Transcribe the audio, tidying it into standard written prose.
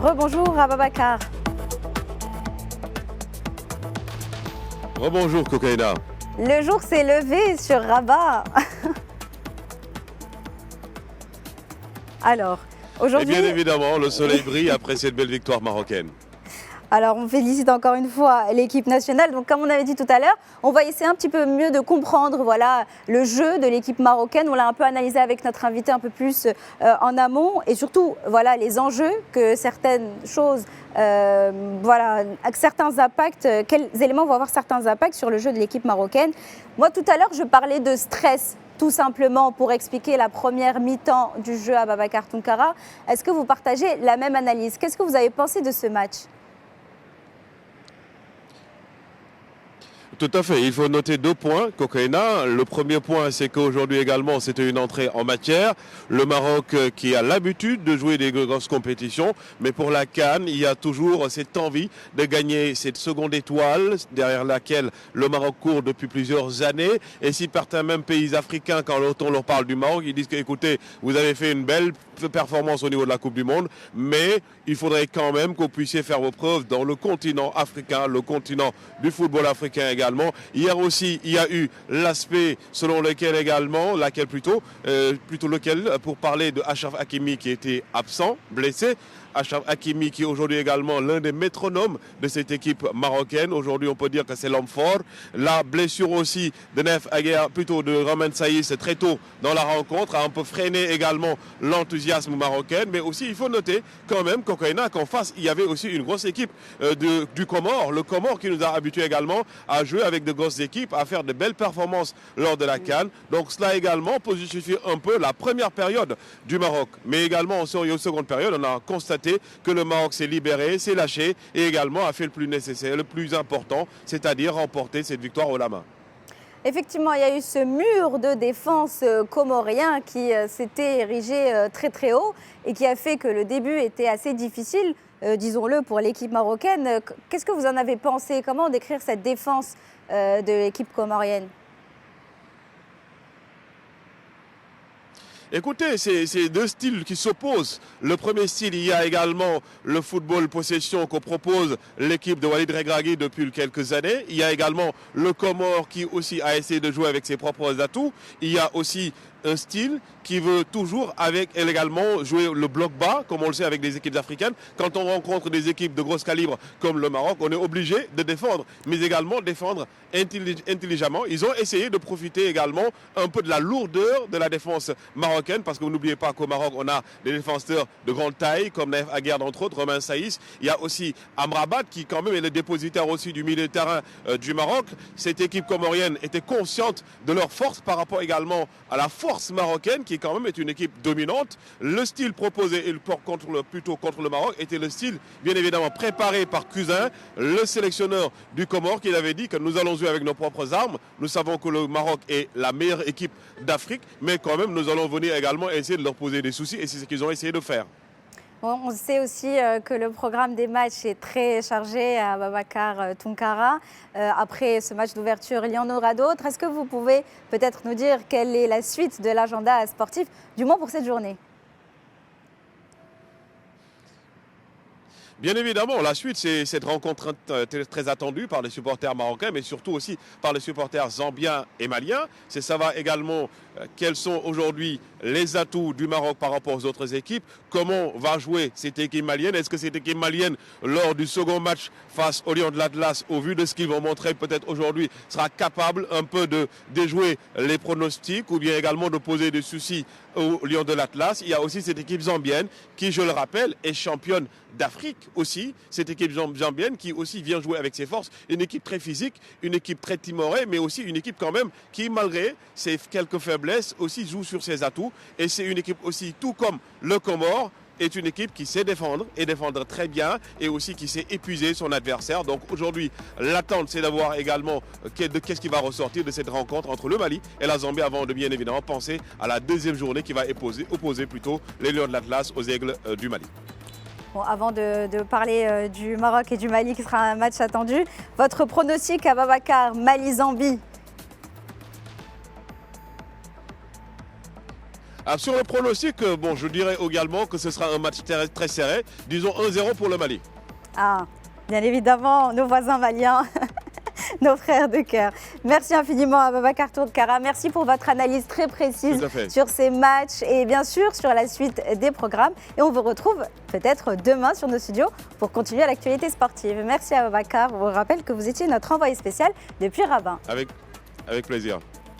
Rebonjour Ababakar. Rebonjour Kokaina. Le jour s'est levé sur Rabat. Alors, aujourd'hui... Et bien évidemment, le soleil brille après cette belle victoire marocaine. Alors, on félicite encore une fois l'équipe nationale. Donc, comme on avait dit tout à l'heure, on va essayer un petit peu mieux de comprendre le jeu de l'équipe marocaine. On l'a un peu analysé avec notre invité un peu plus en amont. Et surtout, les enjeux, que certaines choses, certains impacts, quels éléments vont avoir certains impacts sur le jeu de l'équipe marocaine. Moi, tout à l'heure, je parlais de stress, tout simplement pour expliquer la première mi-temps du jeu à Ababakar Tounkara. Est-ce que vous partagez la même analyse? Qu'est-ce que vous avez pensé de ce match? Tout à fait. Il faut noter 2 points, Kokaina. Le premier point, c'est qu'aujourd'hui également, c'était une entrée en matière. Le Maroc qui a l'habitude de jouer des grosses compétitions, mais pour la CAN, il y a toujours cette envie de gagner cette seconde étoile derrière laquelle le Maroc court depuis plusieurs années. Et si certains même pays africains, quand on leur parle du Maroc, ils disent que, écoutez, vous avez fait une belle performance au niveau de la Coupe du Monde, mais il faudrait quand même que vous puissiez faire vos preuves dans le continent africain, le continent du football africain également. Hier aussi, il y a eu l'aspect selon lequel également, pour parler de Achraf Hakimi qui était absent, blessé. Achraf Hakimi qui est aujourd'hui également l'un des métronomes de cette équipe marocaine. Aujourd'hui, on peut dire que c'est l'homme fort. La blessure aussi de de Romain Saïs très tôt dans la rencontre a un peu freiné également l'enthousiasme marocain. Mais aussi, il faut noter quand même qu'en face, il y avait aussi une grosse équipe du Comore. Le Comore qui nous a habitués également à jouer avec de grosses équipes, à faire de belles performances lors de la CAN. Donc cela également peut justifier un peu la première période du Maroc. Mais également, en seconde période, on a constaté que le Maroc s'est libéré, s'est lâché et également a fait le plus nécessaire, le plus important, c'est-à-dire remporter cette victoire haut la main. Effectivement, il y a eu ce mur de défense comorien qui s'était érigé très très haut et qui a fait que le début était assez difficile, disons-le, pour l'équipe marocaine. Qu'est-ce que vous en avez pensé? Comment décrire cette défense de l'équipe comorienne? Écoutez, c'est 2 styles qui s'opposent. Le premier style, il y a également le football possession que propose l'équipe de Walid Regragui depuis quelques années. Il y a également le Comore qui aussi a essayé de jouer avec ses propres atouts. Il y a aussi un style qui veut toujours également jouer le bloc bas, comme on le sait avec des équipes africaines. Quand on rencontre des équipes de gros calibre comme le Maroc, on est obligé de défendre, mais également défendre intelligemment. Ils ont essayé de profiter également un peu de la lourdeur de la défense marocaine, parce que vous n'oubliez pas qu'au Maroc, on a des défenseurs de grande taille, comme Naïf Aguerd, entre autres, Romain Saïs. Il y a aussi Amrabat, qui quand même est le dépositaire aussi du milieu de terrain du Maroc. Cette équipe comorienne était consciente de leur force par rapport également à la force marocaine, qui quand même est une équipe dominante. Le style proposé contre le Maroc était le style bien évidemment préparé par Cousin, le sélectionneur du Comore, qui avait dit que nous allons jouer avec nos propres armes. Nous savons que le Maroc est la meilleure équipe d'Afrique, mais quand même nous allons venir également essayer de leur poser des soucis, et c'est ce qu'ils ont essayé de faire. On sait aussi que le programme des matchs est très chargé à Ababakar Tounkara. Après ce match d'ouverture, il y en aura d'autres. Est-ce que vous pouvez peut-être nous dire quelle est la suite de l'agenda sportif, du moins pour cette journée? Bien évidemment, la suite, c'est cette rencontre très attendue par les supporters marocains, mais surtout aussi par les supporters zambiens et maliens. C'est savoir également quels sont aujourd'hui les atouts du Maroc par rapport aux autres équipes. Comment va jouer cette équipe malienne? Est-ce que cette équipe malienne, lors du second match face au Lion de l'Atlas, au vu de ce qu'ils vont montrer peut-être aujourd'hui, sera capable un peu de déjouer les pronostics, ou bien également de poser des soucis au Lion de l'Atlas? Il y a aussi cette équipe zambienne qui, je le rappelle, est championne d'Afrique aussi. Cette équipe zambienne qui aussi vient jouer avec ses forces. Une équipe très physique, une équipe très timorée, mais aussi une équipe quand même qui, malgré ses quelques faiblesses, aussi joue sur ses atouts. Et c'est une équipe aussi, tout comme le Comore, est une équipe qui sait défendre et défendre très bien, et aussi qui sait épuiser son adversaire. Donc aujourd'hui, l'attente, c'est d'avoir également qu'est-ce qui va ressortir de cette rencontre entre le Mali et la Zambie, avant de bien évidemment penser à la deuxième journée qui va opposer plutôt les Lions de l'Atlas aux Aigles du Mali. Bon, avant de parler du Maroc et du Mali, qui sera un match attendu, votre pronostic à Ababakar, Mali-Zambie? Sur le pronostic, bon, je dirais également que ce sera un match très serré. Disons 1-0 pour le Mali. Ah, bien évidemment, nos voisins maliens, nos frères de cœur. Merci infiniment à Babacar Tounkara. Merci pour votre analyse très précise sur ces matchs et bien sûr sur la suite des programmes. Et on vous retrouve peut-être demain sur nos studios pour continuer l'actualité sportive. Merci à Babacar. On vous rappelle que vous étiez notre envoyé spécial depuis Rabat. Avec plaisir.